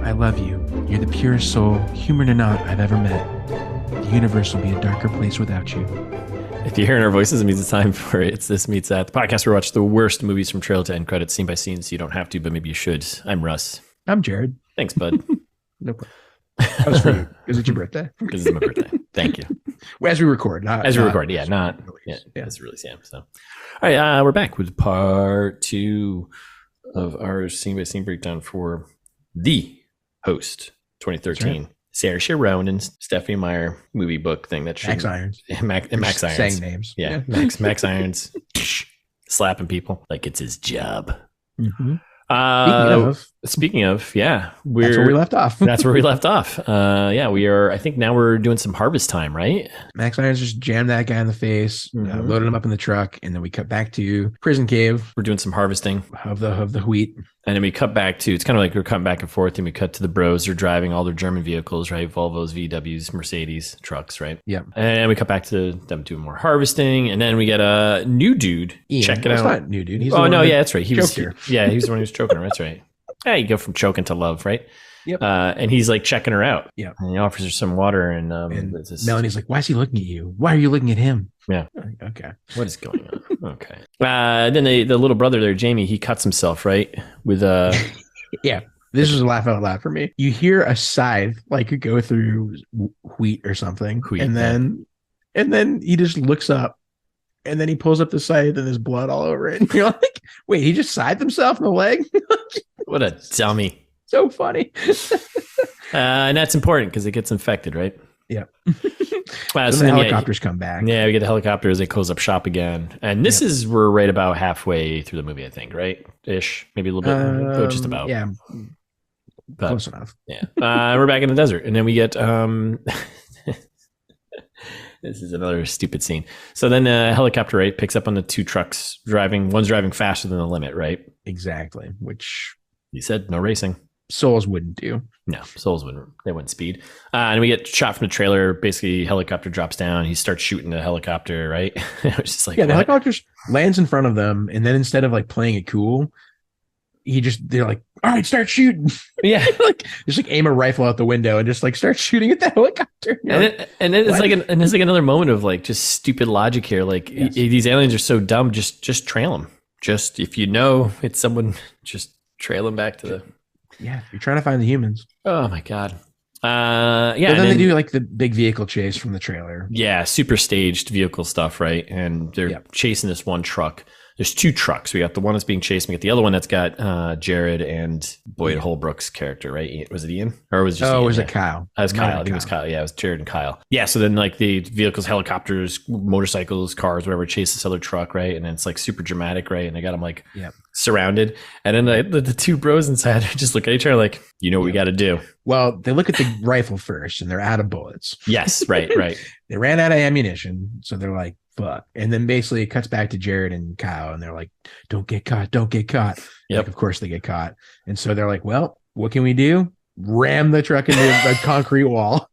I love you. You're the purest soul, human or not, I've ever met. The universe will be a darker place without you. If you're hearing our voices, it means it's time for It's This Meets That, the podcast where we watch the worst movies from trailer to end credits, scene by scene, so you don't have to, but maybe you should. I'm Russ. I'm Jared. Thanks, bud. No problem. That was for you. Because it's your birthday. Because it's my birthday. Thank you. Well, as we record. That's release, yeah. So, all right, we're back with part 2 of our scene by scene breakdown for the Host 2013. Right. Saoirse Ronan, Stephenie Meyer movie book thing that Max Irons. Max Irons. Saying names. Yeah. Max Irons slapping people like it's his job. Mm-hmm. Speaking of, that's where we left off. That's where we left off. We are. I think now we're doing some harvest time, right? Max Irons just jammed that guy in the face, loaded him up in the truck, and then we cut back to prison cave. We're doing some harvesting of the wheat, and then we cut back to. It's kind of like we're cutting back and forth, and we cut to the bros. They're driving all their German vehicles, right? Volvos, VWs, Mercedes trucks, right? Yep. And we cut back to them doing more harvesting, and then we get a new dude. Ian. Check it out. It's not new dude. He's that's right. He was her. Yeah, he was the one who was choking her. That's right. Yeah, you go from choking to love, right? Yep. And he's like checking her out. Yeah. And he offers her some water, and Melanie's like, "Why is he looking at you? Why are you looking at him?" Yeah. Like, okay. What is going on? Okay. Then the little brother there, Jamie, he cuts himself, right? With yeah. This was a laugh out loud for me. You hear a scythe like go through wheat or something, and then he just looks up. And then he pulls up the scythe and there's blood all over it. And you're like, wait, he just scythed himself in the leg? What a dummy. So funny. And that's important because it gets infected, right? Yeah. So the helicopters come back. Yeah, we get the helicopters. They close up shop again. And this is, we're right about halfway through the movie, I think, right? Ish. Maybe a little bit. Just about. Yeah. But, close enough. Yeah. We're back in the desert. And then we get... This is another stupid scene. So then the helicopter, right, picks up on the two trucks driving. One's driving faster than the limit, right? Exactly. Which he said no racing. Souls wouldn't do. No, Souls wouldn't. They wouldn't speed. And we get shot from the trailer. Basically, helicopter drops down. He starts shooting the helicopter, right? It was just like, the helicopter lands in front of them, and then instead of like playing it cool, they're like, all right, start shooting. Yeah. just like aim a rifle out the window and just like start shooting at the helicopter. And then it's like another moment of like just stupid logic here. Like these aliens are so dumb. Just trail them. Just if you know it's someone, just trail them back to the. Yeah. You're trying to find the humans. Oh my God. But then they do like the big vehicle chase from the trailer. Yeah. Super staged vehicle stuff. Right. And they're chasing this one truck. There's two trucks. We got the one that's being chased. We got the other one that's got Jared and Boyd Holbrook's character, right? Was it Ian? Or was it just Ian? Was it Kyle? It was Kyle. I think it was Kyle. Yeah, it was Jared and Kyle. Yeah, so then like the vehicles, helicopters, motorcycles, cars, whatever, chase this other truck, right? And then it's like super dramatic, right? And they got them like surrounded. And then the two bros inside just look at each other like, you know what we got to do. Well, they look at the rifle first and they're out of bullets. Yes, right. They ran out of ammunition. So they're like, fuck. And then basically it cuts back to Jared and Kyle and they're like, don't get caught. Yep. Like, of course they get caught. And so they're like, well, what can we do? Ram the truck into a concrete wall.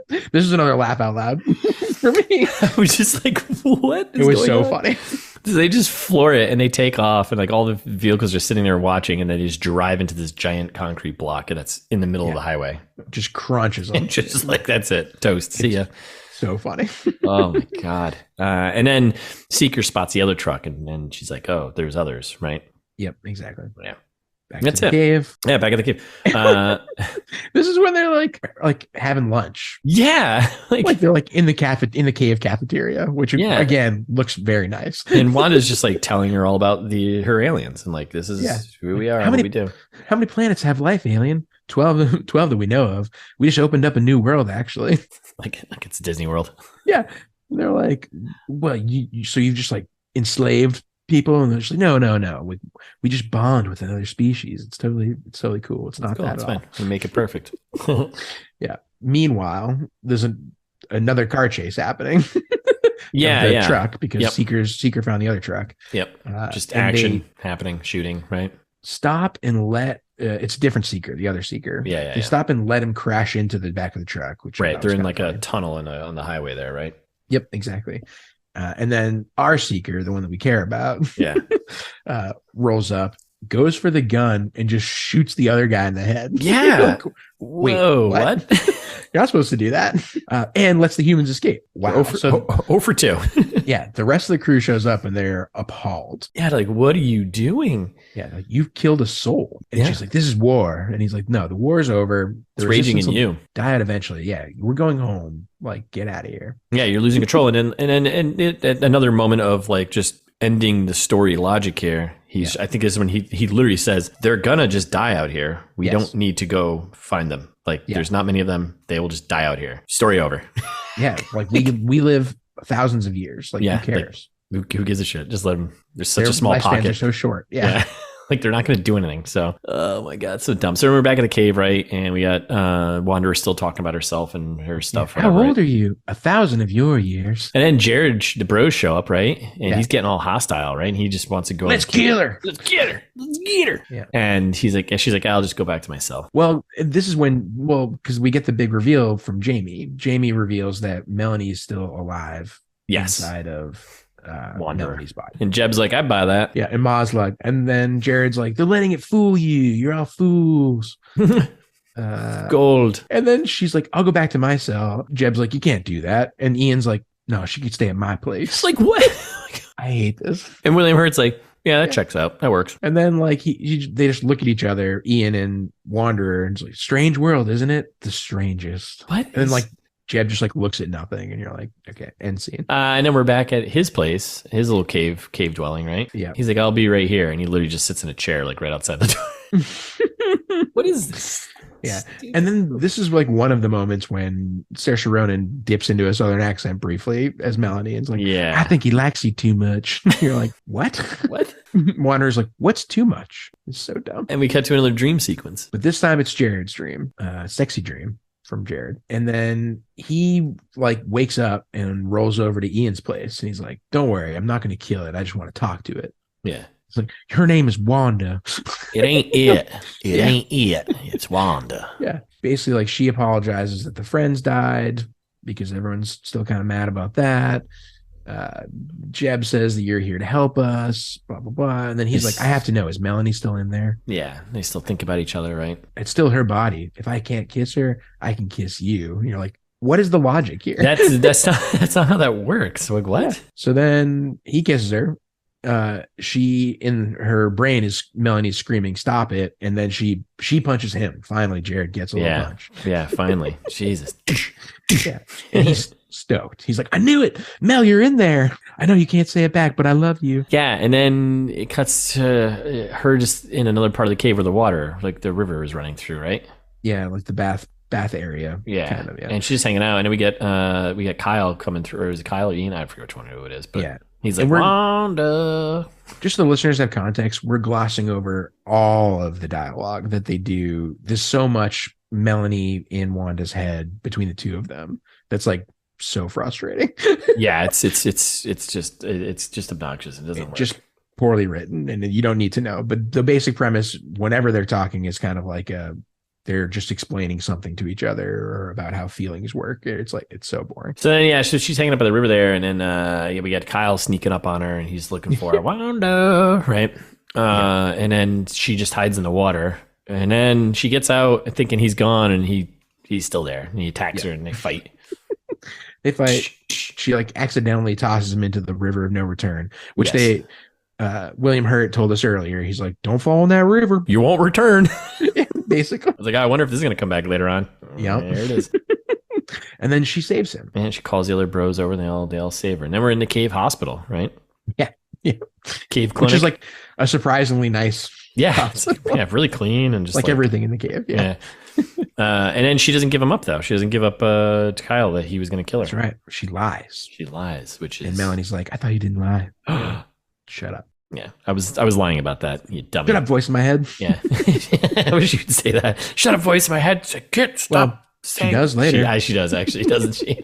This is another laugh out loud for me. I was just like, what? It was so funny. They just floor it and they take off and like all the vehicles are sitting there watching and they just drive into this giant concrete block and that's in the middle of the highway. Just crunches them. Just like, that's it. Toast. See ya. So funny. Oh my God. And then Seeker spots the other truck and she's like, oh, there's others, right? Yep, exactly. Yeah. That's to the cave. Yeah, back at the cave. This is when they're like having lunch. Yeah, like they're like in the cave cafeteria, which again looks very nice. And Wanda's just like telling her all about her aliens and like this is who we are. What we do. How many planets have life, alien? 12 that we know of. We just opened up a new world, actually. like it's Disney World. Yeah, and they're like, well, so you've just like enslaved people, and they're just like, no, we just bond with another species. It's totally cool. It's not that at all. We make it perfect. Yeah. Meanwhile, there's another car chase happening. The truck because Seeker found the other truck. Yep. Just action happening, shooting, right? Stop and let it's a different Seeker, the other Seeker. They stop and let him crash into the back of the truck, which they're in like a tunnel on the highway there, right? Yep, exactly. And then our seeker, the one that we care about, rolls up, goes for the gun, and just shoots the other guy in the head. Yeah. Like, wait, what? You're not supposed to do that. And lets the humans escape. Wow. So 2. Yeah. The rest of the crew shows up and they're appalled. Yeah. Like, what are you doing? Yeah. Like, you've killed a soul. And she's like, this is war. And he's like, no, the war's over. It's raging in you. Die out eventually. Yeah. We're going home. Like, get out of here. Yeah. You're losing control. And another moment of like just ending the story logic here. I think is when he literally says, they're gonna just die out here. We don't need to go find them. Like, there's not many of them. They will just die out here. Story over. Yeah. Like, we live thousands of years. Like, who cares? Like, who gives a shit? Just let them. There's such a small pocket. They're so short. Yeah. Like, they're not going to do anything. So, oh my God, so dumb. So we're back at the cave, right? And we got Wanderer still talking about herself and her stuff. How old are you? 1,000 of your years. And then Jared, the bros show up, right? And he's getting all hostile, right? And he just wants to go. Let's kill her. Let's get her. Let's get her. Yeah. And she's like, I'll just go back to my cell. Well, this is because we get the big reveal from Jamie. Jamie reveals that Melanie is still alive. Inside of Melanie's body. And Jeb's like, I buy that. Yeah. And Ma's like, and then Jared's like, they're letting it fool you. You're all fools. Gold. And then she's like, I'll go back to my cell. Jeb's like, you can't do that. And Ian's like, no, she could stay at my place. Like, what? I hate this. And William Hurt's like, yeah, that checks out. That works. And then like they just look at each other, Ian and Wanderer, and it's like, strange world, isn't it? The strangest. What? And then like Jeb just like looks at nothing, and you're like, okay, end scene. And then we're back at his place, his little cave dwelling, right? Yeah. He's like, I'll be right here, and he literally just sits in a chair, like right outside the door. What is this? Yeah. And then this is like one of the moments when Saoirse Ronan dips into a southern accent briefly as Melanie, and it's like, I think he likes you too much. You're like, what? What? Wanderer's like, what's too much? It's so dumb. And we cut to another dream sequence. But this time it's Jared's dream, sexy dream from Jared. And then he like wakes up and rolls over to Ian's place, and he's like, don't worry, I'm not going to kill it. I just want to talk to it. Yeah. It's like, her name is Wanda. It ain't it. It ain't it. It's Wanda. Yeah. Basically, like, she apologizes that the friends died because everyone's still kind of mad about that. Jeb says that you're here to help us, blah, blah, blah. And then he's like, I have to know, is Melanie still in there? Yeah. They still think about each other, right? It's still her body. If I can't kiss her, I can kiss you. And you're like, what is the logic here? That's not how that works. Like, what? Yeah. So then he kisses her. She in her brain is Melanie's screaming, stop it, and then she punches him. Finally, Jared gets a little punch. Yeah, finally. Jesus. Yeah. And he's stoked. He's like, I knew it. Mel, you're in there. I know you can't say it back, but I love you. Yeah, and then it cuts to her just in another part of the cave where the water, like the river is running through, right? Yeah, like the bath area. Yeah. Kind of, yeah. And she's just hanging out, and then we get Kyle coming through, or is it Kyle or Ian? I forget which one it is, but yeah. He's like, Wanda. Just so the listeners have context, we're glossing over all of the dialogue that they do. There's so much Melanie in Wanda's head between the two of them that's like so frustrating. Yeah, it's just obnoxious. It doesn't work. Just poorly written, and you don't need to know. But the basic premise, whenever they're talking, is kind of like they're just explaining something to each other or about how feelings work. It's like, it's so boring. So then, so she's hanging up by the river there, and then we got Kyle sneaking up on her, and he's looking for Wanda, right? And then she just hides in the water, and then she gets out thinking he's gone, and he's still there, and he attacks her, and they fight. They fight. She like accidentally tosses him into the river of no return, which William Hurt told us earlier. He's like, don't fall in that river. You won't return. Basically. I was like, I wonder if this is going to come back later on. Yeah. There it is. And then she saves him. And she calls the other bros over, and they all save her. And then we're in the cave hospital, right? Yeah. Yeah. Cave clinic. Which is like a surprisingly nice hospital. Yeah, really clean and just like everything in the cave. Yeah. And then she doesn't give him up, though. She doesn't give up to Kyle that he was going to kill her. That's right. She lies. Which is... And Melanie's like, I thought you didn't lie. Shut up. Yeah, I was lying about that, you dummy. Shut up, voice in my head. Yeah. I wish you could say that. Shut up, voice in my head. Kid, stop saying. She does later. She does, actually, doesn't she?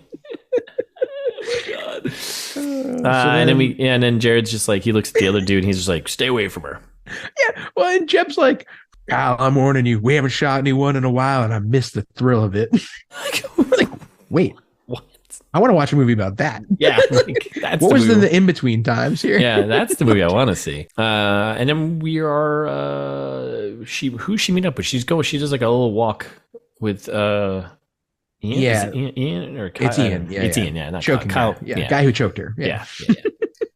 God. And then Jared's just like, he looks at the other dude, and he's just like, stay away from her. Yeah. Well, and Jeb's like, Kyle, I'm warning you, we haven't shot anyone in a while, and I missed the thrill of it. Like, wait. What? I want to watch a movie about that. Yeah. Like, that's what was in the in-between times here? Yeah, that's the movie I want to see. And then we are who's she meet up with? She does like a little walk with Ian. Yeah. Ian or Kyle? It's Ian. Yeah. It's Ian, yeah. Not choking Kyle. Yeah. Guy who choked her. Yeah.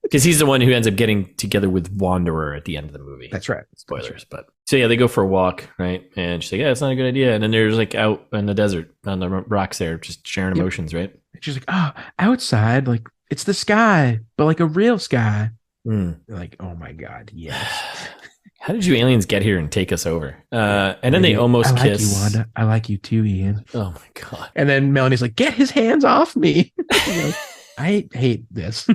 Because he's the one who ends up getting together with Wanderer at the end of the movie. That's right. Spoilers. That's right. But so yeah, they go for a walk, right? And she's like, yeah, it's not a good idea. And then there's like out in the desert on the rocks there, just sharing emotions, right? And she's like, oh, outside, like it's the sky, but like a real sky. Like, oh my God, yes. How did you aliens get here and take us over? And then they almost kiss. I like you, Wanda. I like you too, Ian. Oh my God. And then Melanie's like, get his hands off me. I hate this.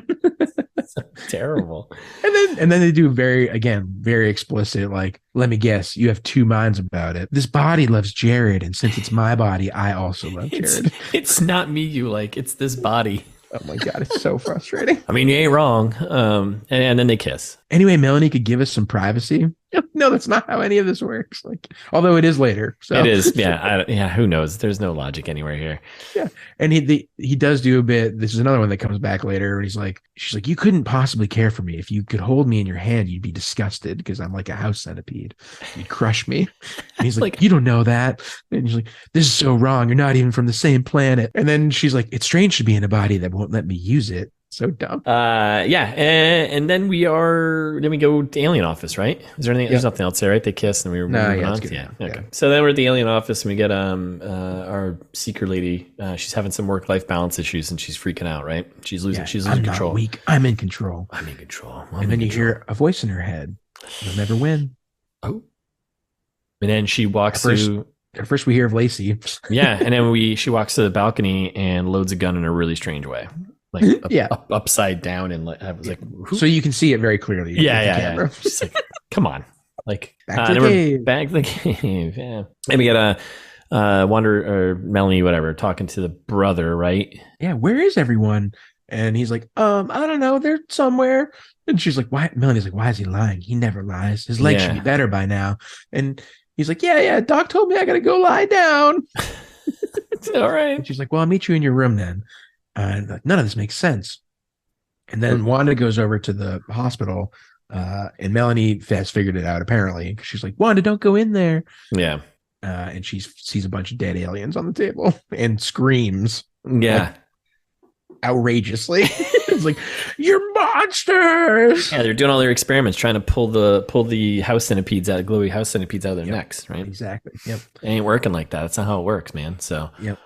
So terrible. And then they do very explicit, like, let me guess, you have two minds about it. This body loves Jared, and since it's my body, I also love Jared. It's not me you like, it's this body. Oh my God, it's so frustrating. I mean, you ain't wrong. And then they kiss. Anyway, Melanie could give us some privacy. No, that's not how any of this works. Like, although it is later. So. It is. Yeah. Who knows? There's no logic anywhere here. Yeah. And he does do a bit. This is another one that comes back later. And she's like, you couldn't possibly care for me. If you could hold me in your hand, you'd be disgusted because I'm like a house centipede. You'd crush me. And he's like, you don't know that. And he's like, this is so wrong. You're not even from the same planet. And then she's like, it's strange to be in a body that won't let me use it. So dumb. And then we go to Alien Office, right? Is there anything? There's nothing else there, right? They kiss and we were moving on. Yeah. Okay. So then we're at the Alien Office and we get our seeker lady. She's having some work-life balance issues and she's freaking out, right? She's losing I'm control. Not weak. I'm in control. And then you hear a voice in her head. You'll never win. Oh. And then she walks to. First we hear of Lacey. Yeah, and then she walks to the balcony and loads a gun in a really strange way. Like upside down, and I was like, so you can see it very clearly. Yeah. She's like, come on, like back to the cave. Back to the cave. Yeah, and we got Wander or Melanie, whatever, talking to the brother, right? Yeah, where is everyone? And he's like, I don't know, they're somewhere. And she's like, why? Melanie's like, why is he lying? He never lies. His legs should be better by now. And he's like, yeah. Doc told me I gotta go lie down. All right. And she's like, well, I'll meet you in your room then. And none of this makes sense. And then Wanda goes over to the hospital, and Melanie has figured it out, apparently. She's like, Wanda, don't go in there. Yeah. And she sees a bunch of dead aliens on the table and screams. Yeah. Like, outrageously. It's like, you're monsters. Yeah, they're doing all their experiments trying to pull the house centipedes out, glowy house centipedes out of their necks, right? Exactly. Yep. It ain't working like that. That's not how it works, man. So yep.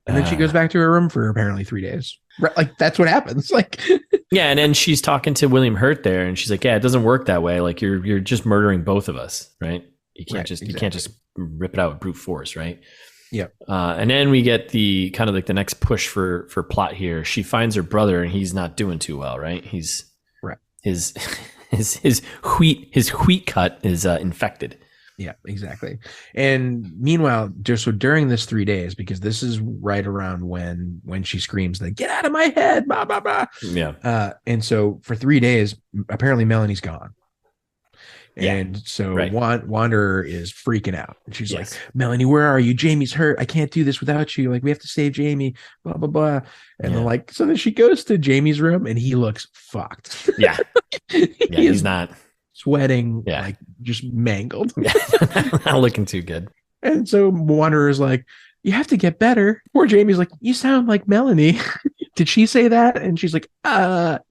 And then she goes back to her room for apparently 3 days. Right, like that's what happens. Like, yeah, and then she's talking to William Hurt there, and she's like, "Yeah, it doesn't work that way. Like, you're just murdering both of us, right? You can't you can't just rip it out with brute force, right?" Yeah. And then we get the kind of like the next push for plot here. She finds her brother, and he's not doing too well, right? He's right. His wheat cut is infected. Yeah, exactly. And meanwhile, so during this 3 days, because this is right around when she screams like, get out of my head, blah, blah, blah. Yeah. And so for 3 days, apparently Melanie's gone. And so Wanderer is freaking out. And she's like, Melanie, where are you? Jamie's hurt. I can't do this without you. Like, we have to save Jamie, blah, blah, blah. And then like, so then she goes to Jamie's room and he looks fucked. Yeah. He's not sweating, like just mangled. Not looking too good. And so Wanderer is like, you have to get better. Poor Jamie's like, you sound like Melanie. Did she say that? And she's like,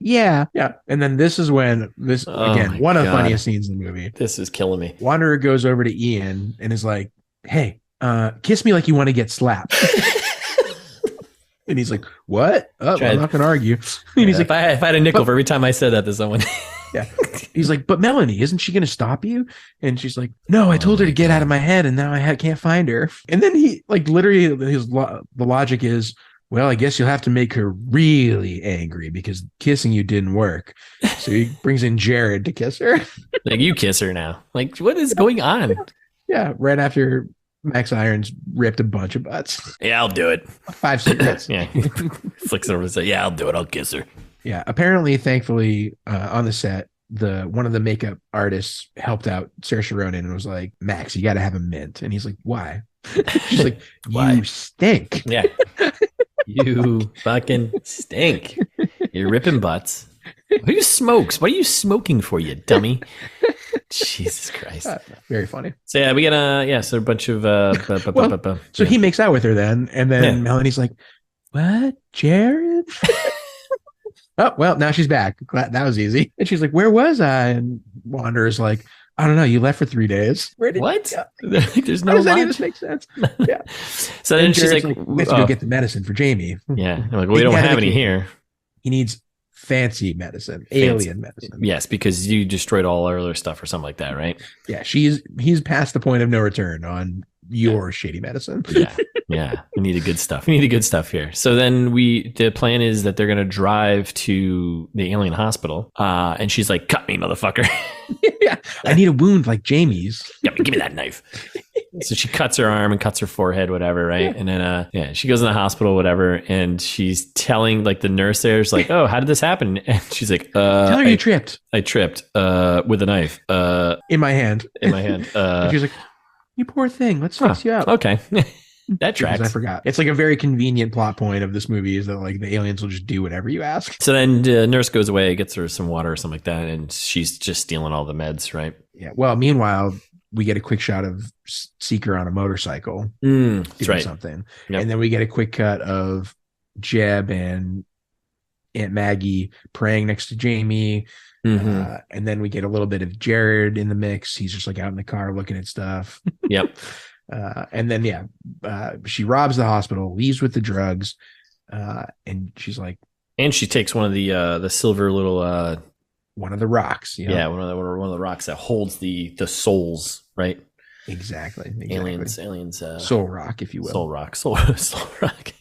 yeah. And then this is when one of the funniest scenes in the movie. This is killing me. Wanderer goes over to Ian and is like, hey, kiss me like you want to get slapped. And he's like, what? Oh, I'm not going to argue. And he's like, if I had a nickel for every time I said that to someone. Yeah. He's like, but Melanie, isn't she going to stop you? And she's like, no, I told her to get out of my head and now I can't find her. And then he like literally the logic is, well, I guess you'll have to make her really angry because kissing you didn't work. So he brings in Jared to kiss her. Like, you kiss her now. Like, what is going on? Yeah. Right after Max Irons ripped a bunch of butts. Yeah, I'll do it. 5 cigarettes. Yeah. Flicks over and says, yeah, I'll do it. I'll kiss her. Yeah. Apparently, thankfully, on the set, one of the makeup artists helped out Saoirse Ronan and was like, Max, you got to have a mint. And he's like, why? She's like, you stink. Yeah. You fucking stink. You're ripping butts. Who smokes? What are you smoking for, you dummy? Jesus Christ. Very funny. So yeah, we get so a bunch of so he makes out with her then, and then Melanie's like, "What, Jared?" Oh, well, now she's back. That was easy. And she's like, "Where was I?" And Wander's like, "I don't know. You left for 3 days." Where did what? There's no. How does any of this make sense? Yeah. So then she's like, "We have to go get the medicine for Jamie." Yeah. I'm like, well, we don't have any here. He needs fancy medicine, alien medicine. Yes, because you destroyed all our other stuff or something like that, right? Yeah. He's past the point of no return on your shitty medicine. Yeah. We need the good stuff. We need the good stuff here. So then the plan is that they're going to drive to the alien hospital. And she's like, "Cut me, motherfucker." Yeah. I need a wound like Jamie's. Yeah, give me that knife. So she cuts her arm and cuts her forehead, whatever, right? Yeah. And then she goes in the hospital, whatever, and she's telling like the nurse there's like, "Oh, how did this happen?" And she's like, "Tell her you tripped. I tripped with a knife in my hand." And she's like, "You poor thing. Let's fix you up." Okay. That tracks. I forgot. It's like a very convenient plot point of this movie is that like the aliens will just do whatever you ask. So then the nurse goes away, gets her some water or something like that, and she's just stealing all the meds, right? Yeah. Well, meanwhile, we get a quick shot of Seeker on a motorcycle doing right. something. Yep. And then we get a quick cut of Jeb and Aunt Maggie praying next to Jamie. Mm-hmm. And then we get a little bit of Jared in the mix. He's just like out in the car looking at stuff. Yep. And then, she robs the hospital, leaves with the drugs. And she's like, and she takes one of the silver little, one of the rocks. You know? Yeah. One of the rocks that holds the souls, right? Exactly. Aliens, soul rock, if you will. Soul rock. Soul rock.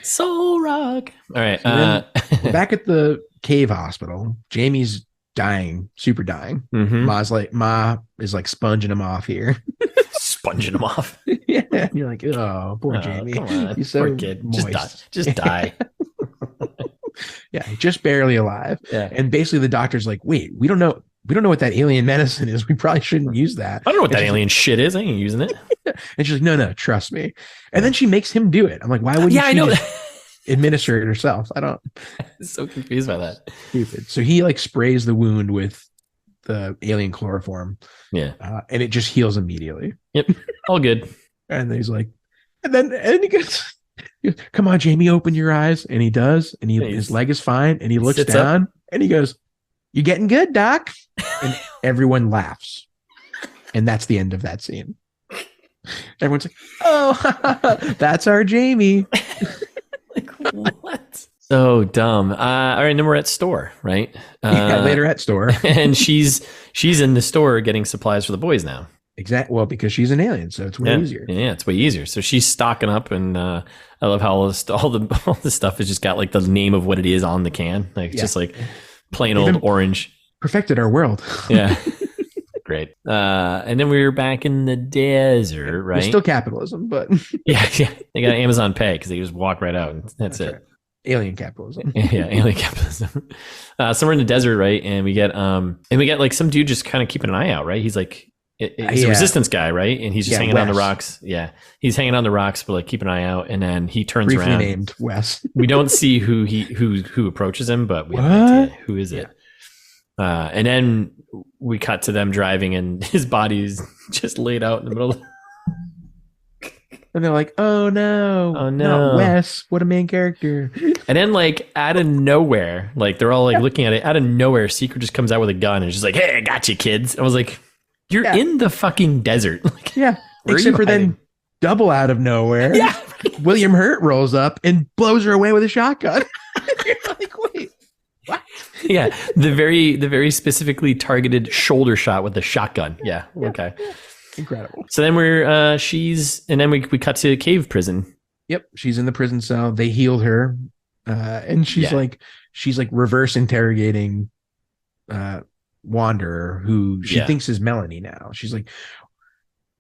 Soul rock. All right. So back at the cave hospital, Jamie's dying, super dying. Mm-hmm. Ma is like sponging him off here. Sponging him off. Yeah. And you're like, "Oh, poor Jamie. Come on, he's so poor kid. Moist. Just die. Yeah, just barely alive. Yeah. And basically the doctor's like, "Wait, we don't know what that alien medicine is. We probably shouldn't use that." I don't know what that alien shit is. I ain't using it. And she's like, no, trust me. And then she makes him do it. I'm like, why wouldn't I know administer it herself? I'm so confused by that. Stupid. So he like sprays the wound with the alien chloroform. Yeah. And it just heals immediately. Yep. All good. And he's like, and he goes, "Come on, Jamie, open your eyes." And he does. And his leg is fine. And he looks down up. And he goes, "You getting good, Doc?" And everyone laughs. And that's the end of that scene. Everyone's like, "Oh, that's our Jamie." Like, what? So dumb. All right, then we're at store, right? Later at store. And she's in the store getting supplies for the boys now. Exactly. Well, because she's an alien, so it's way easier. Yeah, it's way easier. So she's stocking up, and I love how all the stuff has just got like the name of what it is on the can. Like it's just like plain old orange. Perfected our world. Yeah. Great. And then we were back in the desert, right? It's still capitalism, but yeah. They got Amazon Pay because they just walk right out, and that's it. Right. Alien capitalism. Yeah, alien capitalism. So we're in the desert, right? And we get like some dude just kind of keeping an eye out, right? He's like, he's a resistance guy, right? And he's just hanging on the rocks. Yeah, he's hanging on the rocks, but like keep an eye out. And then he turns briefly around. Named Wes. We don't see who approaches him, but we have no idea who is it. And then we cut to them driving, and his body's just laid out in the middle. And they're like, "Oh no, not Wes! What a main character!" And then, like out of nowhere, like they're all like looking at it. Out of nowhere, Seeker just comes out with a gun and is just like, "Hey, I got you, kids!" I was like, "You're in the fucking desert." Like, except for then, double out of nowhere, William Hurt rolls up and blows her away with a shotgun. You're like, wait. What? Yeah, the very specifically targeted shoulder shot with the shotgun. Yeah. Okay. Incredible. So then we cut to cave prison. Yep, she's in the prison cell. They healed her, and she's like reverse interrogating Wanderer, who she thinks is Melanie now. She's like,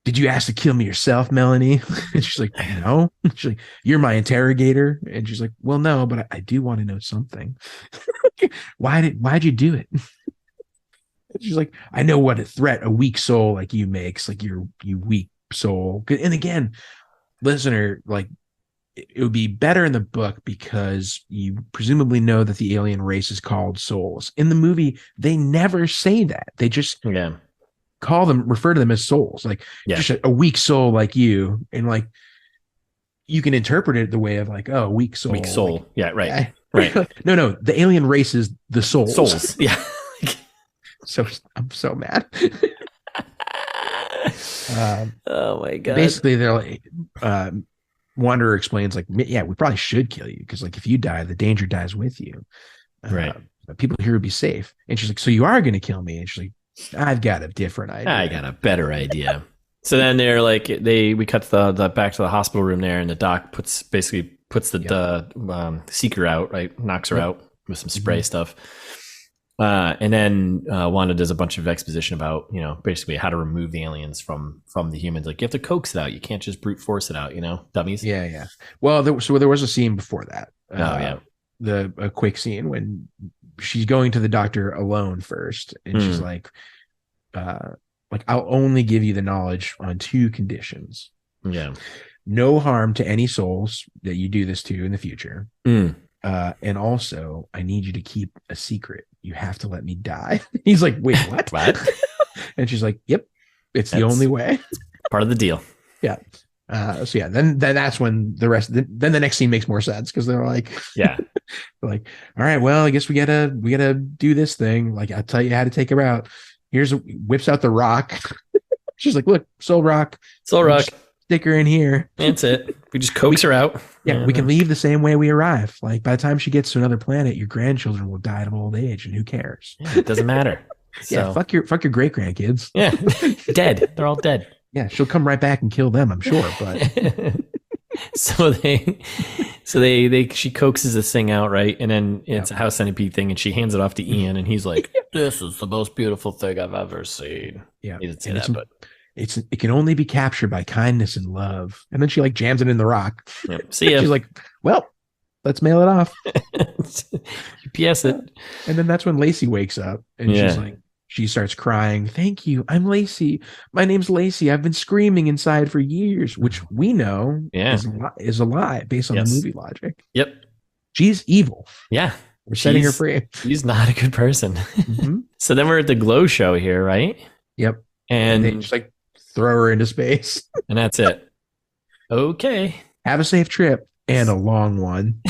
"Did you ask to kill me yourself, Melanie?" And she's like, "No." She's like, "You're my interrogator." And she's like, "Well, no, but I do want to know something." Why'd you do it? And she's like, "I know what a threat a weak soul like you makes, like you weak soul." And again, listener, like it would be better in the book because you presumably know that the alien race is called souls. In the movie, they never say that. They just refer to them as souls, like just a weak soul like you, and like you can interpret it the way of like, oh, weak soul. Like, yeah, right. Right. No, the alien race is the souls. Souls, yeah. So I'm so mad. Oh my god. Basically, they're like, Wanderer explains like, yeah, we probably should kill you because like if you die, the danger dies with you. Right. People here would be safe. And she's like, so you are going to kill me? And she's like, I've got a different idea. I got a better idea. So then they're like, we cut the back to the hospital room there, and the doc puts the seeker out, right? Knocks her out with some spray stuff. And then Wanda does a bunch of exposition about, basically how to remove the aliens from the humans. Like, you have to coax it out. You can't just brute force it out, dummies. Yeah. Well, there was a scene before that. A quick scene when she's going to the doctor alone first, and she's like, I'll only give you the knowledge on 2 conditions. Yeah. No harm to any souls that you do this to in the future. And also, I need you to keep a secret. You have to let me die. He's like, wait, what? What? And she's like, yep, that's the only way. Part of the deal. Yeah. Then that's when the rest. Then the next scene makes more sense because they're like, they're like, all right, well, I guess we gotta do this thing. Like, I'll tell you how to take her out. Whips out the rock. She's like, look, soul rock. Stick her in here. That's it. We just coax her out. Yeah, we can leave the same way we arrive. Like, by the time she gets to another planet, your grandchildren will die of old age, and who cares? Yeah, it doesn't matter. Yeah, fuck your great grandkids. Yeah, dead. They're all dead. Yeah, she'll come right back and kill them, I'm sure. But she coaxes this thing out, right? And then it's a house centipede thing, and she hands it off to Ian, and he's like, "This is the most beautiful thing I've ever seen." Yeah, he didn't say that, but. It can only be captured by kindness and love. And then she like jams it in the rock. Yep. See ya. She's like, well, let's mail it off. UPS it. And then that's when Lacey wakes up and she's like, she starts crying. Thank you. I'm Lacey. My name's Lacey. I've been screaming inside for years, which we know is a lie based on the movie logic. Yep. She's evil. Yeah. We're setting her free. She's not a good person. So then we're at the Glow show here, right? Yep. And they just like throw her into space. And that's it. Okay. Have a safe trip and a long one.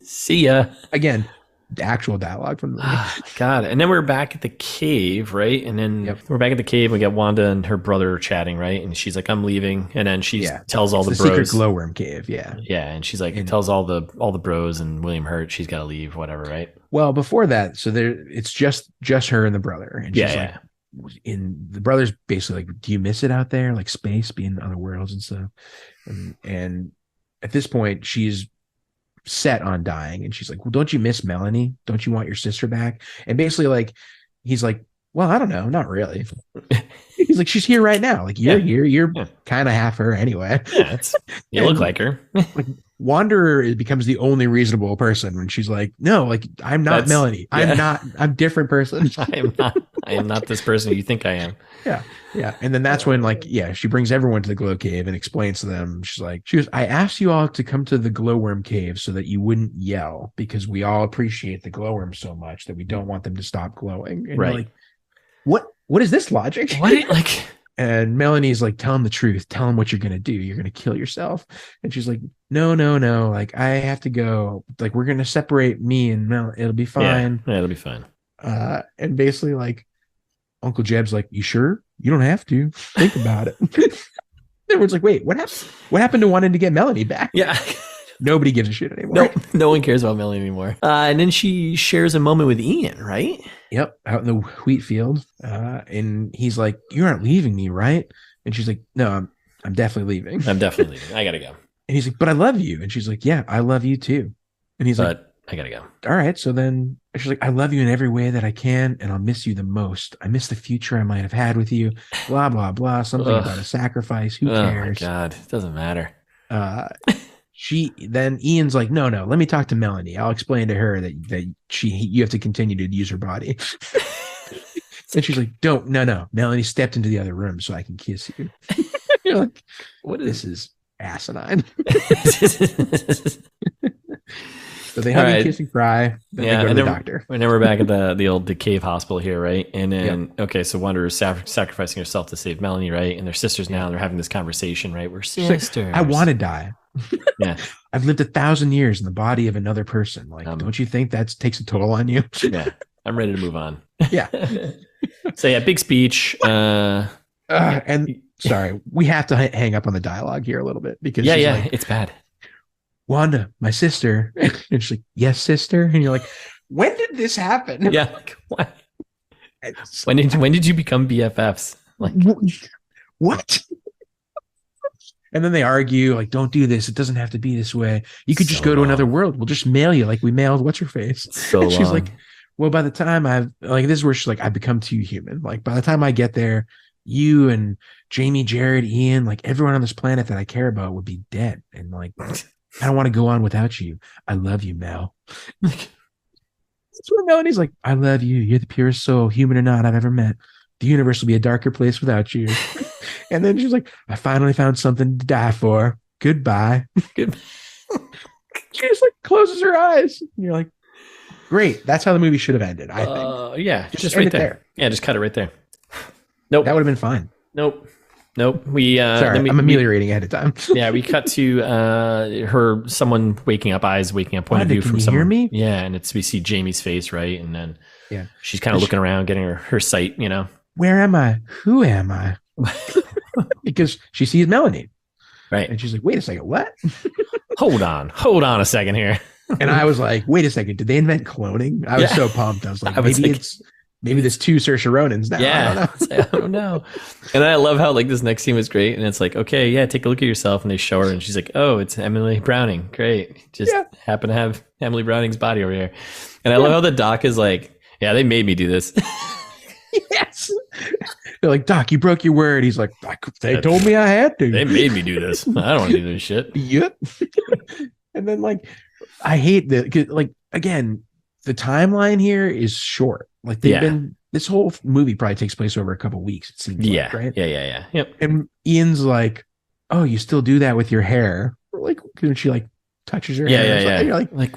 See ya. Again, the actual dialogue from the movie. God. And then we're back at the cave, right? And then we're back at the cave. We got Wanda and her brother chatting, right? And she's like, I'm leaving. And then she tells all the bros. Secret glowworm cave, yeah. Yeah. And she's like, tells all the bros and William Hurt she's got to leave, whatever, right? Well, before that, so it's just her and the brother. And she's like, the brother's basically like, do you miss it out there, like space, being in other worlds and stuff? And at this point she's set on dying, and she's like, well, don't you miss Melanie? Don't you want your sister back? And basically like he's like, well, I don't know, not really. He's like, she's here right now, like you're here, you're kind of half her anyway. You look like her. Like, Wanderer becomes the only reasonable person when she's like, no, like I'm not Melanie. I'm a different person. I am not this person you think I am. Yeah. And then that's when she brings everyone to the Glow Cave and explains to them. She goes, I asked you all to come to the Glowworm Cave so that you wouldn't yell, because we all appreciate the glowworm so much that we don't want them to stop glowing. And you're like, what is this logic? And Melanie's like, tell him the truth. Tell him what you're going to do. You're going to kill yourself. And she's like, no. Like, I have to go. Like, we're going to separate me and Mel. It'll be fine. Yeah, it'll be fine. And basically, like, Uncle Jeb's like, you sure? You don't have to. Think about it. Everyone's like, wait, what happened? What happened to wanting to get Melanie back? Yeah. Nobody gives a shit anymore. No one cares about Melanie anymore. And then she shares a moment with Ian, right? Yep, out in the wheat field. And he's like, you aren't leaving me, right? And she's like, no, I'm definitely leaving. I'm definitely leaving. I gotta go. And he's like, but I love you. And she's like, yeah, I love you too. And he's like, I gotta go. All right. So then she's like, I love you in every way that I can, and I'll miss you the most. I miss the future I might have had with you. Blah, blah, blah. Something about a sacrifice. Who cares? Oh my God. It doesn't matter. Ian's like, no, let me talk to Melanie. I'll explain to her that you have to continue to use her body. And she's like, no. Melanie stepped into the other room so I can kiss you. You're like, this is asinine. So they hug, kiss, and cry. Then they go to the doctor. And then we're back at the cave hospital here, right? And then okay, so Wanda is sacrificing herself to save Melanie, right? And they're sisters now. And they're having this conversation, right? We're sisters. Like, I want to die. Yeah, I've lived 1,000 years in the body of another person. Like, don't you think that takes a toll on you? Yeah, I'm ready to move on. Yeah. So yeah, big speech. And sorry, we have to hang up on the dialogue here a little bit because like, it's bad. Wanda, my sister. And she's like, yes, sister. And you're like, when did this happen? Yeah. Like, when did you become BFFs? Like, what? And then they argue, like, don't do this. It doesn't have to be this way. You could just go to another world. We'll just mail you like we mailed what's her face. So she's like, well, by the time this is where she's like, I've become too human. Like, by the time I get there, you and Jamie, Jared, Ian, like everyone on this planet that I care about would be dead. And like, I don't want to go on without you. I love you, Mel. That's where Melanie's like, I love you. You're the purest soul, human or not, I've ever met. The universe will be a darker place without you. And then she's like, I finally found something to die for. Goodbye. She just like closes her eyes. And you're like, great. That's how the movie should have ended, I think. Yeah, just right there. Yeah, just cut it right there. Nope. That would have been fine. Nope. We sorry, I'm ameliorating ahead of time. Yeah, we cut to someone waking up point of view from someone. Hear me? Yeah, and we see Jamie's face, right? And then she's kind of looking around, getting her sight, you know. Where am I? Who am I? Because she sees Melanie. Right. And she's like, wait a second, what? Hold on a second here. And I was like, wait a second, did they invent cloning? I was so pumped. I was like, maybe there's two Saoirse Ronans now. Yeah, I don't know. And I love how like this next scene was great. And it's like, okay, yeah, take a look at yourself. And they show her and she's like, oh, it's Emily Browning. Great. Just happen to have Emily Browning's body over here. And I love how the doc is like, yeah, they made me do this. Yes. They're like, Doc, you broke your word. He's like, they told me I had to. They made me do this. I don't want to do this shit. Yep. And then like, I hate like, again, the timeline here is short. Like they've been, this whole movie probably takes place over a couple of weeks. It seems like, right? Yeah. Yep. And Ian's like, oh, you still do that with your hair? Or like, when she like touches her hair. Yeah. And you're like,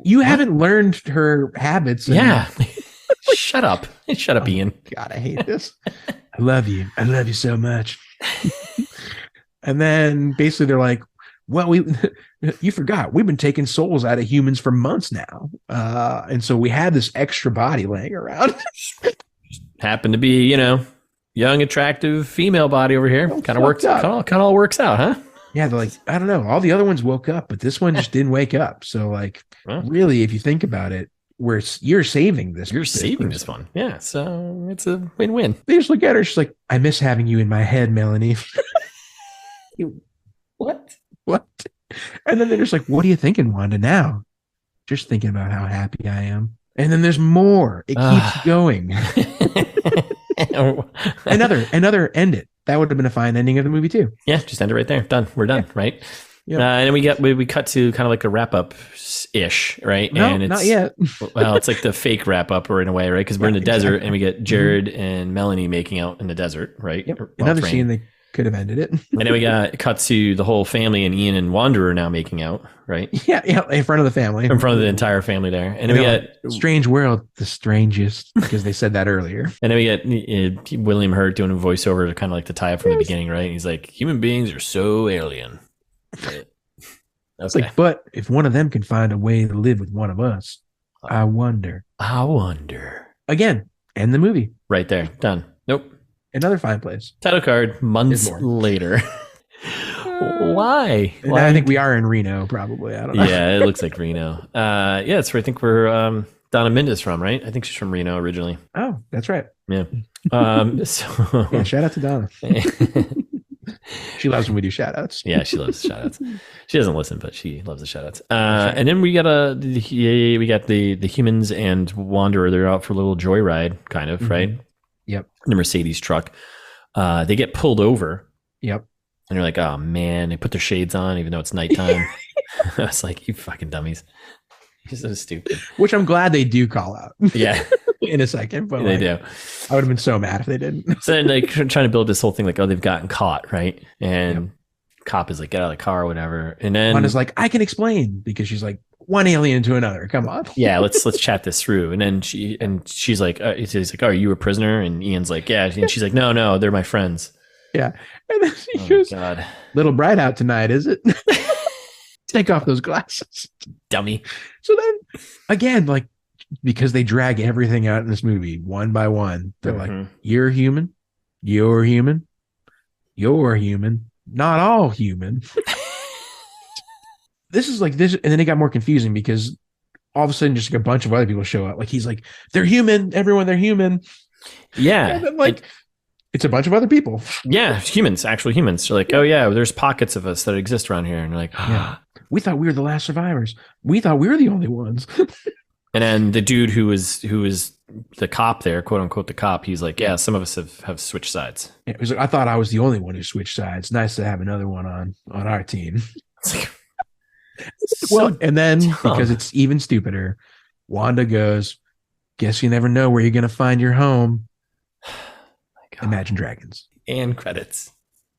you haven't learned her habits. Yeah. Shut up, Ian. God, I hate this. I love you so much. And then basically they're like, well, you forgot we've been taking souls out of humans for months now, and so we had this extra body laying around. Happened to be, young, attractive female body over here. Kind of works. Kind of all works out, huh? Yeah, they're like, I don't know. All the other ones woke up, but this one just didn't wake up. So, like, really, if you think about it, you're saving this. You're saving this one. Yeah, so it's a win-win. They just look at her. She's like, I miss having you in my head, Melanie. What? And then they're just like, what are you thinking, Wanda, now? Just thinking about how happy I am. And then there's more. It keeps going. Another end it. That would have been a fine ending of the movie too. Yeah, just end it right there. Done. We're done, right? Yeah. And then we cut to kind of like a wrap up ish, right? No, and it's not yet. Well, it's like the fake wrap up, or in a way, right? Because we're in the desert, and we get Jared and Melanie making out in the desert, right? Yep. Another scene they could have ended it. And then we got cut to the whole family, and Ian and Wanderer now making out, right? Yeah, in front of the family, in front of the entire family there. And then we got strange world, the strangest, because they said that earlier. And then we get William Hurt doing a voiceover to kind of like to tie up from the beginning, right? And he's like, human beings are so alien. It's like, but if one of them can find a way to live with one of us, I wonder. Again, end the movie. Right there. Done. Nope. Another fine place. Title card months later. Why? I think we are in Reno, probably. I don't know. Yeah, it looks like Reno. That's where I think we're Donna Mendes from, right? I think she's from Reno originally. Oh, that's right. Yeah. Yeah, shout out to Donna. She loves when we do shout outs. Yeah, she loves shout outs. She doesn't listen, but she loves the shout outs. And then we got the humans and Wanderer. They're out for a little joyride, kind of, right? Yep. The Mercedes truck. They get pulled over. Yep. And you're like, oh man, they put their shades on even though it's nighttime. I was like, you fucking dummies. You're so stupid. Which I'm glad they do call out. Yeah. In a second, but they do. I would have been so mad if they didn't. So then, like, trying to build this whole thing, like, oh, they've gotten caught, right? And cop is like, get out of the car or whatever. And then Wanda's like, I can explain, because she's like, one alien to another. Come on. Yeah, let's chat this through. And then she's like, he's like, oh, are you a prisoner? And Ian's like, yeah. And she's like, no, they're my friends. Yeah. And then she goes, God. Little bright out tonight, is it? Take off those glasses. Dummy. So then again, like, because they drag everything out in this movie one by one, they're like, you're human, you're human, you're human, not all human. This is like this, and then it got more confusing because all of a sudden just like a bunch of other people show up. Like he's like, they're human, everyone, they're human. Yeah. And then like it's a bunch of other people. Yeah, humans, actual humans. They're like, oh yeah, there's pockets of us that exist around here. And they're like, yeah, we thought we were the last survivors. We thought we were the only ones. And then the dude who was the cop there, quote unquote the cop, he's like, yeah, some of us have switched sides. Yeah, it was like, I thought I was the only one who switched sides. Nice to have another one on our team. Well, and then because it's even stupider, Wanda goes, guess you never know where you're gonna find your home. Imagine Dragons. And credits.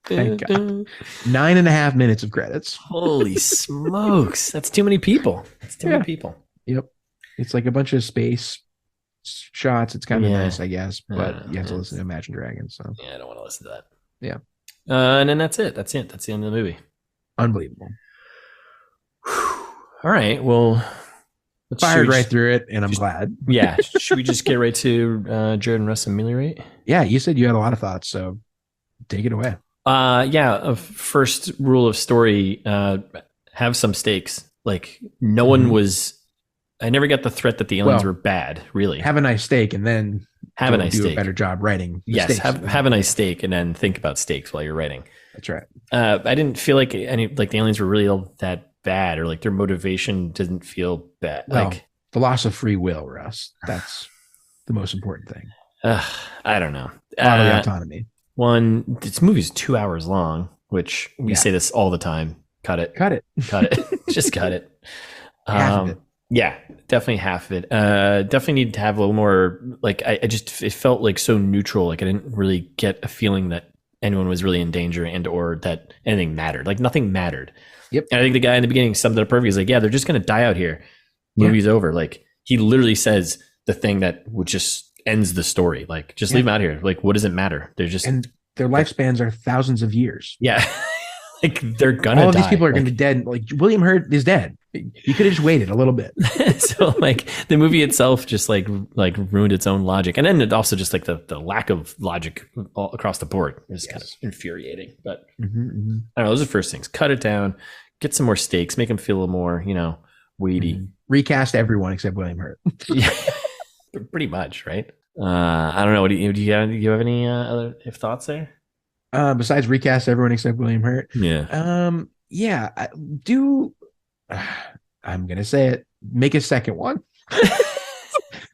Thank God. 9.5 minutes of credits. Holy smokes. That's too many people. That's too many people. Yep. It's like a bunch of space shots. It's kind of nice, I guess, but you have to listen to Imagine Dragons. So yeah, I don't want to listen to that. Yeah. And then that's it. That's the end of the movie. Unbelievable. All right. Well, fired right through it, and I'm glad. Yeah. Should we just get right to Jared and Russ ameliorate? Yeah, you said you had a lot of thoughts, so take it away. First rule of story, have some stakes. Like no one was. I never got the threat that the aliens were bad. Really, have a nice steak, and then have a nice do steak. A better job writing. Yes, have a nice steak, and then think about steaks while you're writing. That's right. I didn't feel like the aliens were really all that bad, or like their motivation didn't feel bad. Well, like the loss of free will, Russ. That's the most important thing. I don't know. Bodily autonomy. This movie's 2 hours long, which we say this all the time. Cut it. Just cut it. Half of it. Yeah, definitely half of it. Definitely need to have a little more. Like it felt like so neutral. Like I didn't really get a feeling that anyone was really in danger or that anything mattered. Like nothing mattered. Yep. And I think the guy in the beginning summed it up perfectly. He's like, yeah, they're just gonna die out here. Movie's over. Like he literally says the thing that would just ends the story. Like just leave them out here. Like what does it matter? They're just and their lifespans are thousands of years. Yeah. Like they're gonna all of die. These people are gonna be dead. Like William Hurt is dead. You could have just waited a little bit. So like the movie itself just like ruined its own logic, and then it also just like the lack of logic all across the board is kind of infuriating. But I don't know, those are the first things. Cut it down, get some more stakes, make them feel a little more weighty. Recast everyone except William Hurt. Yeah, pretty much, right? I don't know. What do you have any other thoughts there? Besides recast everyone except William Hurt. Yeah. I do. I'm gonna say it. Make a second one.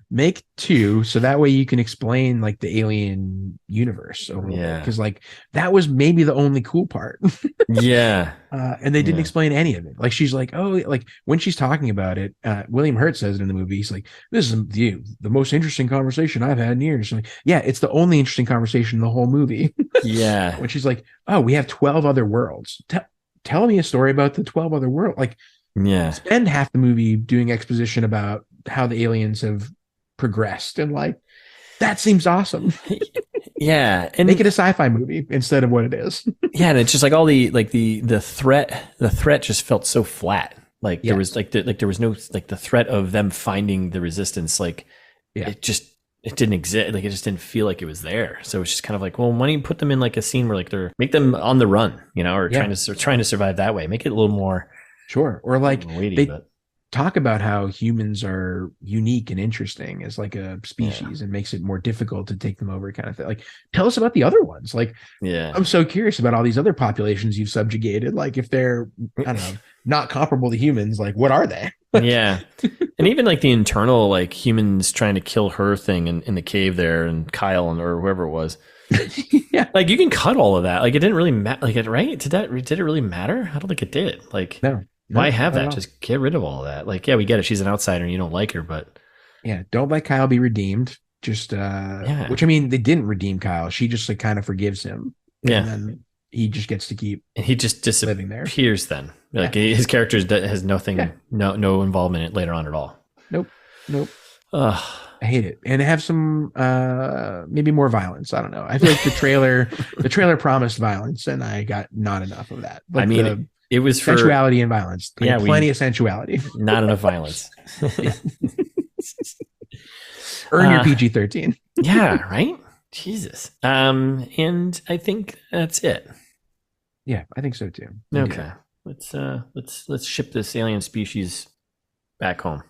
Make two, so that way you can explain like the alien universe. Because like that was maybe the only cool part. Yeah. And they didn't explain any of it. Like she's like, oh, like when she's talking about it, William Hurt says it in the movie. He's like, this is the most interesting conversation I've had in years. Like, yeah, it's the only interesting conversation in the whole movie. Yeah. When she's like, oh, we have 12 other worlds. Tell me a story about the 12 other worlds. Like, spend half the movie doing exposition about how the aliens have progressed, and like that seems awesome. Yeah, and make it a sci-fi movie instead of what it is. Yeah, and it's just like all the threat just felt so flat. Like there was there was no like the threat of them finding the resistance. Like it didn't exist. Like it just didn't feel like it was there. So it's just kind of like, well, why don't you put them in like a scene where like make them on the run, or trying to survive that way. Make it a little more or like weighty, talk about how humans are unique and interesting as like a species and makes it more difficult to take them over kind of thing. Like tell us about the other ones. Like, I'm so curious about all these other populations you've subjugated. Like if they're, I don't know, not comparable to humans, like what are they? Yeah. And even like the internal, like humans trying to kill her thing in the cave there and Kyle or whoever it was. Yeah. Like you can cut all of that. Like it didn't really matter. Like right. Did it really matter? I don't think it did. Like, no. Why have that? Just get rid of all of that. Like, yeah, we get it. She's an outsider and you don't like her, but don't let Kyle be redeemed. Just which I mean, they didn't redeem Kyle. She just like kind of forgives him. Yeah. And then he just gets to keep. And he just disappears then. Like his character has nothing, no involvement in it later on at all. Nope. I hate it. And have some maybe more violence. I don't know. I feel like the trailer promised violence, and I got not enough of that. Like, I mean, it was for sensuality and violence. Plenty of sensuality. Not enough violence. Earn your PG-13. Yeah, right? Jesus. And I think that's it. Yeah, I think so too. Okay. Let's ship this alien species back home.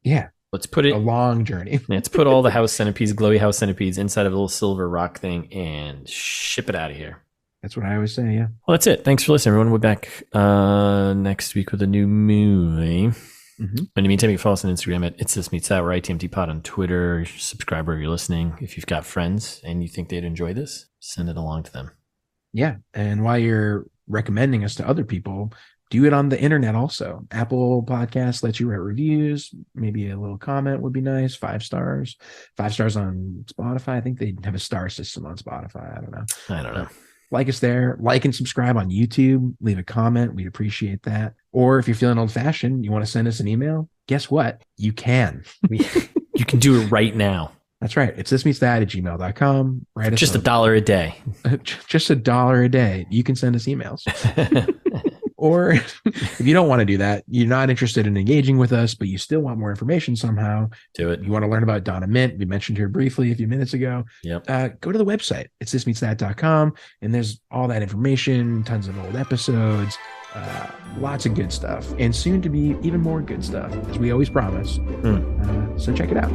Yeah. Let's put it a long journey. Let's put all the house centipedes, glowy house centipedes, inside of a little silver rock thing and ship it out of here. That's what I always say, yeah. Well, that's it. Thanks for listening, everyone. We're back next week with a new movie. Mm-hmm. In the meantime, you can follow us on Instagram at It's This Meets That, or ITMT Pod on Twitter. Subscribe wherever you're listening. If you've got friends and you think they'd enjoy this, send it along to them. Yeah. And while you're recommending us to other people, do it on the internet also. Apple Podcasts lets you write reviews. Maybe a little comment would be nice. 5 stars. 5 stars on Spotify. I think they have a star system on Spotify. I don't know. Like us there. Like and subscribe on YouTube. Leave a comment. We'd appreciate that. Or if you're feeling old-fashioned, you want to send us an email, guess what? You can. You can do it right now. That's right. It's thismeetsthat@gmail.com. Write us just $1 a day. Just $1 a day. You can send us emails. Or if you don't want to do that, you're not interested in engaging with us, but you still want more information somehow. Do it. You want to learn about Donna Mint. We mentioned her briefly a few minutes ago. Yep. Go to the website. It's thismeetsthat.com. And there's all that information, tons of old episodes, lots of good stuff, and soon to be even more good stuff, as we always promise. So check it out.